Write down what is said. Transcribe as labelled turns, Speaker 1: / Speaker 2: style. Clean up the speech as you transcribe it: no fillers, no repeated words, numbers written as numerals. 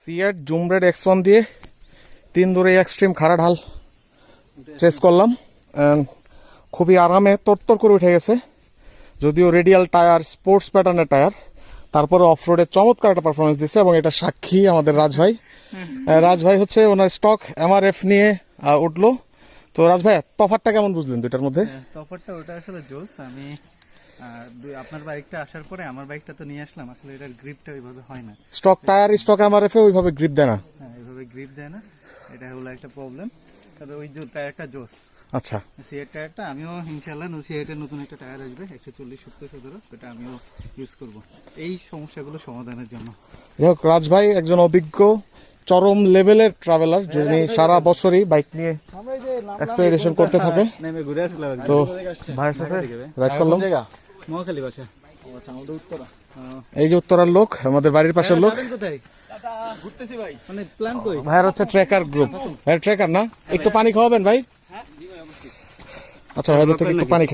Speaker 1: CEAT জুমরেড X1 দিয়ে 3 দূরে extreme খাড়া ঢাল চেস করলাম। খুবই আরামে তরতর করে উঠে গেছে, যদিও রেডিয়াল টায়ার, স্পোর্টস প্যাটার্নের টায়ার, তারপরে অফরোডে চমৎকার একটা পারফরমেন্স দিচ্ছে। এবং এটা সাক্ষী আমাদের রাজভাই হচ্ছে ওনার স্টক MRF নিয়ে উঠলো। তো রাজভাই, তফাৎটা কেমন বুঝলেন দুইটার মধ্যে?
Speaker 2: তফাৎটা ওটা আসলে জোস। আমি আপনার বাইকটা আসার পরে আমার বাইকটা তো নিয়ে আসলাম, আসলে এটার গ্রিপটা ওইভাবে হয় না।
Speaker 1: স্টক টায়ার, স্টক MRF এ ওইভাবে গ্রিপ দেয় না।
Speaker 2: হ্যাঁ, এইভাবে গ্রিপ দেয় না, এটা হলো একটা প্রবলেম। তবে ওই যে টায়ারটা জোস।
Speaker 1: আচ্ছা,
Speaker 2: সিএট টায়ারটা আমিও ইনশাআল্লাহ সিএটের নতুন একটা টায়ার আসবে 140-70-17, সেটা আমিও ইউজ করব এই সমস্যাগুলো সমাধানের জন্য।
Speaker 1: যাই হোক, রাজভাই একজন অভিজ্ঞ চরম লেভেলের ট্রাভেলার, যিনি সারা বছরই বাইক নিয়ে এক্সপেডিশন করতে থাকে।
Speaker 2: ঘুরে আসলাম
Speaker 1: তো ভাইয়ের সাথে রাইড করলাম।
Speaker 2: মহাখালী বাসা।
Speaker 1: এই যে উত্তরার লোক, আমাদের বাড়ির পাশের লোক।
Speaker 2: কোথায় ঘুরতেছি ভাই, মানে প্ল্যান কই?
Speaker 1: ভাইয়ের হচ্ছে ট্রেকার গ্রুপ। ভাইয়ের ট্রেকার না, একটু পানি খাওয়াবেন ভাই? আচ্ছা, ভাইদের থেকে একটু পানি